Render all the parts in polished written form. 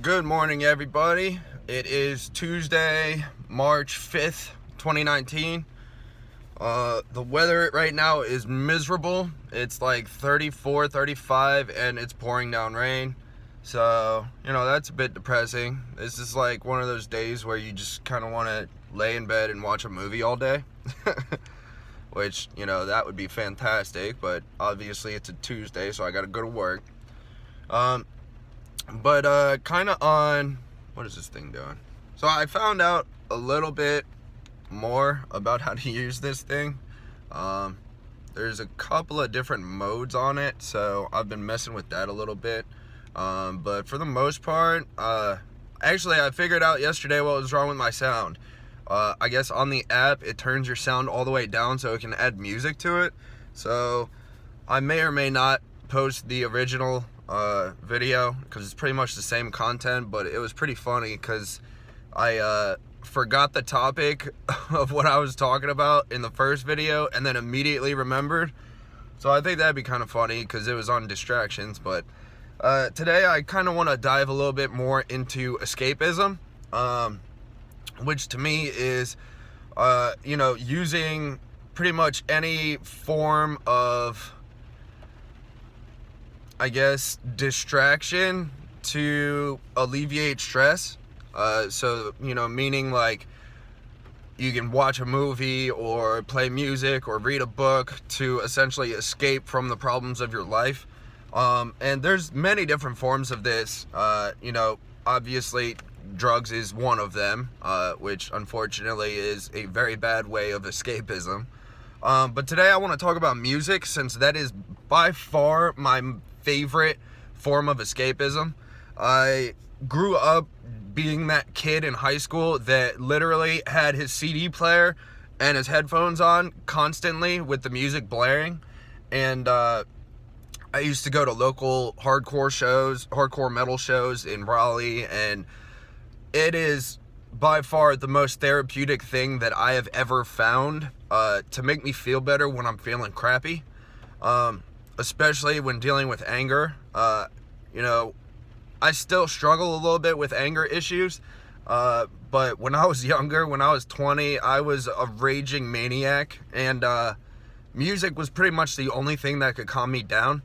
Good morning, everybody. It is Tuesday, March 5th, 2019. The weather right now is miserable. It's like 34, 35, and it's pouring down rain. So, that's a bit depressing. This is like one of those days where you just kind of want to lay in bed and watch a movie all day. Which, that would be fantastic, but obviously it's a Tuesday, so I got to go to work. But kind of on, what is this thing doing? So I found out a little bit more about how to use this thing. There's a couple of different modes on it, so I've been messing with that a little bit. But for the most part, actually I figured out yesterday what was wrong with my sound. I guess on the app, it turns your sound all the way down so it can add music to it. So I may or may not post the original video because it's pretty much the same content, but it was pretty funny because I forgot the topic of what I was talking about in the first video and then immediately remembered. So I think that'd be kind of funny because it was on distractions. But today I kind of want to dive a little bit more into escapism, which to me is using pretty much any form of, I guess, distraction to alleviate stress. So, meaning like you can watch a movie or play music or read a book to essentially escape from the problems of your life. And there's many different forms of this. Obviously drugs is one of them, which unfortunately is a very bad way of escapism. But today I want to talk about music, since that is by far my favorite form of escapism. I grew up being that kid in high school that literally had his CD player and his headphones on constantly with the music blaring. And I used to go to local hardcore metal shows in Raleigh, and it is by far the most therapeutic thing that I have ever found to make me feel better when I'm feeling crappy. Especially when dealing with anger. I still struggle a little bit with anger issues, but when I was younger, when I was 20, I was a raging maniac, and music was pretty much the only thing that could calm me down,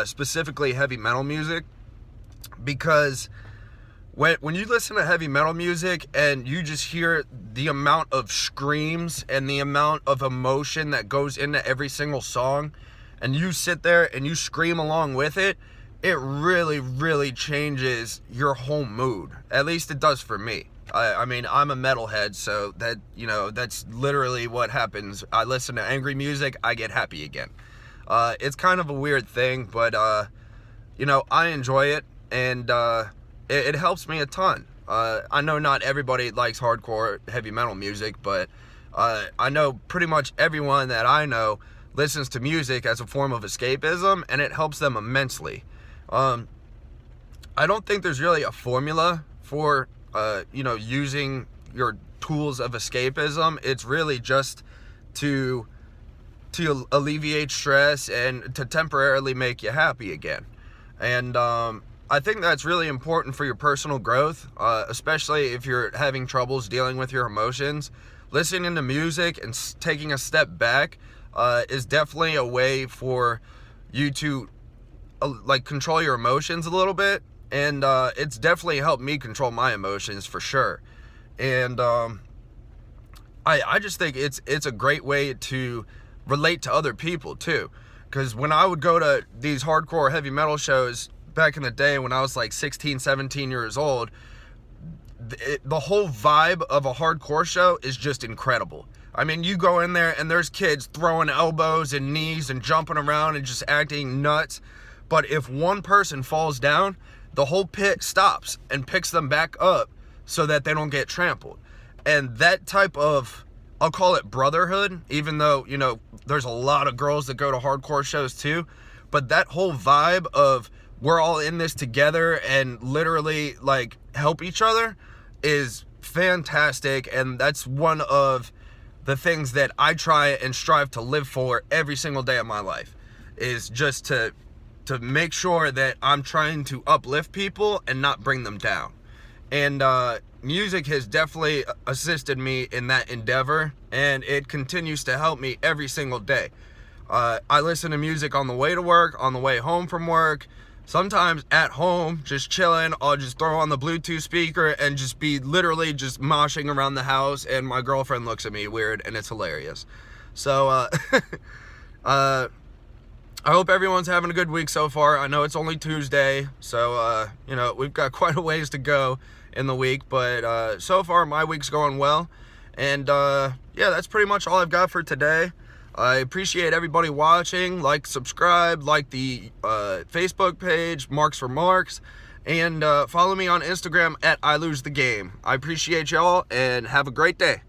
specifically heavy metal music, because when you listen to heavy metal music and you just hear the amount of screams and the amount of emotion that goes into every single song, and you sit there and you scream along with it, it really, really changes your whole mood. At least it does for me. I mean, I'm a metalhead, so that, that's literally what happens. I listen to angry music, I get happy again. It's kind of a weird thing, but, I enjoy it, and it helps me a ton. I know not everybody likes hardcore heavy metal music, but I know pretty much everyone that I know listens to music as a form of escapism, and it helps them immensely. I don't think there's really a formula for, using your tools of escapism. It's really just to alleviate stress and to temporarily make you happy again. And I think that's really important for your personal growth, especially if you're having troubles dealing with your emotions. Listening to music and taking a step back is definitely a way for you to control your emotions a little bit, and it's definitely helped me control my emotions for sure. And I just think it's a great way to relate to other people too, because when I would go to these hardcore heavy metal shows back in the day when I was like 16, 17 years old, the whole vibe of a hardcore show is just incredible. I mean, you go in there and there's kids throwing elbows and knees and jumping around and just acting nuts. But if one person falls down, the whole pit stops and picks them back up so that they don't get trampled. And that type of, I'll call it brotherhood, even though, there's a lot of girls that go to hardcore shows too. But that whole vibe of we're all in this together and literally help each other is fantastic. And that's one of the things that I try and strive to live for every single day of my life, is just to make sure that I'm trying to uplift people and not bring them down. And music has definitely assisted me in that endeavor, and it continues to help me every single day. I listen to music on the way to work, on the way home from work, sometimes at home, just chilling. I'll just throw on the Bluetooth speaker and just be literally just moshing around the house, and my girlfriend looks at me weird, and it's hilarious. So, I hope everyone's having a good week so far. I know it's only Tuesday, so, we've got quite a ways to go in the week, but so far my week's going well. And yeah, that's pretty much all I've got for today. I appreciate everybody watching. Like, subscribe, like the Facebook page, Marks for Marks, and follow me on Instagram at I Lose the Game. I appreciate y'all, and have a great day.